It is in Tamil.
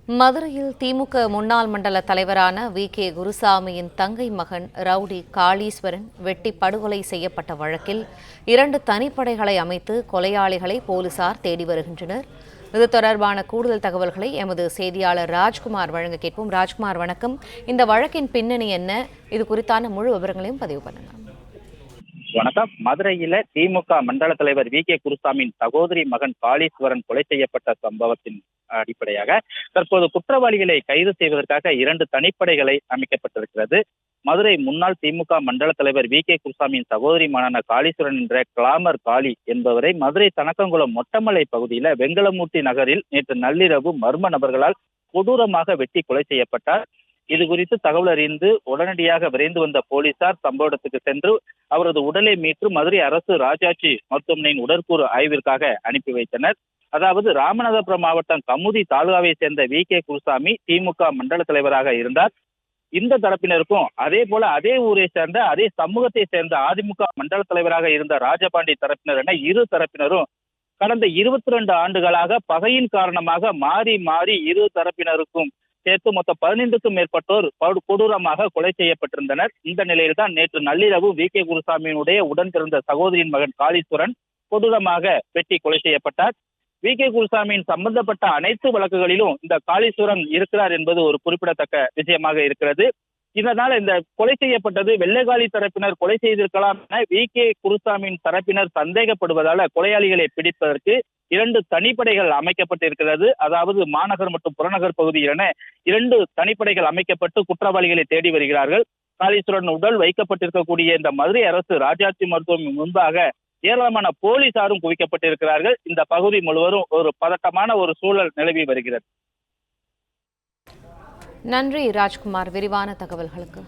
மதுரையில் திமுக முன்னாள் மண்டல தலைவரான வி.கே. குருசாமியின் தங்கை மகன் ரவுடி காளீஸ்வரன் வெட்டி படுகொலை செய்யப்பட்ட வழக்கில் 2 தனிப்படைகளை அமைத்து கொலையாளிகளை போலீசார் தேடி வருகின்றனர். இது தொடர்பான கூடுதல் தகவல்களை எமது செய்தியாளர் ராஜ்குமார் வழங்க கேட்போம். ராஜ்குமார், வணக்கம். இந்த வழக்கின் பின்னணி என்ன? இது குறித்தான முழு விவரங்களையும் பதிவு பண்ணுங்க. வணக்கம். மதுரையில திமுக மண்டல தலைவர் வி.கே. குருசாமியின் சகோதரி மகன் காளீஸ்வரன் கொலை செய்யப்பட்ட சம்பவத்தின் அடிப்படையாக தற்போது குற்றவாளிகளை கைது செய்வதற்காக 2 தனிப்படைகளை அமைக்கப்பட்டிருக்கிறது. மதுரை முன்னாள் திமுக மண்டல தலைவர் வி.கே. குருசாமியின் சகோதரி மகனான காளீஸ்வரன் என்ற கிளாமர் காளி என்பவரை மதுரை தனக்கங்குளம் மொட்டமலை பகுதியில வெங்கலமூர்த்தி நகரில் நேற்று நள்ளிரவு மர்ம நபர்களால் கொடூரமாக வெட்டி கொலை செய்யப்பட்டார். இது குறித்து தகவல் அறிந்து உடனடியாக விரைந்து வந்த போலீசார் சம்பவ இடத்துக்கு சென்று அவரது உடலை மீட்டு மதுரை அரசு ராஜாஜி மருத்துவமனையின் உடற்கூறு ஆய்விற்காக அனுப்பி வைத்தனர். அதாவது ராமநாதபுரம் மாவட்டம் கமுதி தாலுகாவை சேர்ந்த வி.கே. குருசாமி திமுக மண்டல தலைவராக இருந்தார். இந்த தரப்பினருக்கும் அதே போல அதே ஊரை சேர்ந்த அதே சமூகத்தை சேர்ந்த அதிமுக மண்டல தலைவராக இருந்த ராஜபாண்டி தரப்பினர் என இரு தரப்பினரும் கடந்த 22 ஆண்டுகளாக பகையின் காரணமாக மாறி மாறி இரு தரப்பினருக்கும் சேர்த்து மொத்தம் 15க்கும் மேற்பட்டோர் கொடூரமாக கொலை செய்யப்பட்டிருந்தனர். இந்த நிலையில்தான் நேற்று நள்ளிரவு வி.கே. குருசாமியினுடைய உடன் பிறந்த சகோதரியின் மகன் காளீஸ்வரன் கொடூரமாக வெட்டி கொலை செய்யப்பட்டார். வி.கே. குருசாமியின் சம்பந்தப்பட்ட அனைத்து வழக்குகளிலும் இந்த காளீஸ்வரன் இருக்கிறார் என்பது ஒரு குறிப்பிடத்தக்க விஷயமாக இருக்கிறது. இதனால் இந்த கொலை செய்யப்பட்டது வெள்ளைகாளி தரப்பினர் கொலை செய்திருக்கலாம் என வி.கே. குருசாமியின் தரப்பினர் சந்தேகப்படுவதால கொலையாளிகளை பிடிப்பதற்கு 2 தனிப்படைகள் அமைக்கப்பட்டிருக்கிறது. அதாவது மாநகர் மற்றும் புறநகர் பகுதியில் என 2 தனிப்படைகள் அமைக்கப்பட்டு குற்றவாளிகளை தேடி வருகிறார்கள். காளீஸ்வரன் உடல் வைக்கப்பட்டிருக்கக்கூடிய இந்த மதுரை அரசு ராஜாஜி மருத்துவமனை முன்பாக ஏராளமான போலீசாரும் குவிக்கப்பட்டிருக்கிறார்கள். இந்த பகுதி முழுவதும் ஒரு பதட்டமான ஒரு சூழல் நிலவி வருகிறது. நன்றி ராஜ்குமார், விரிவான தகவல்களுக்கு.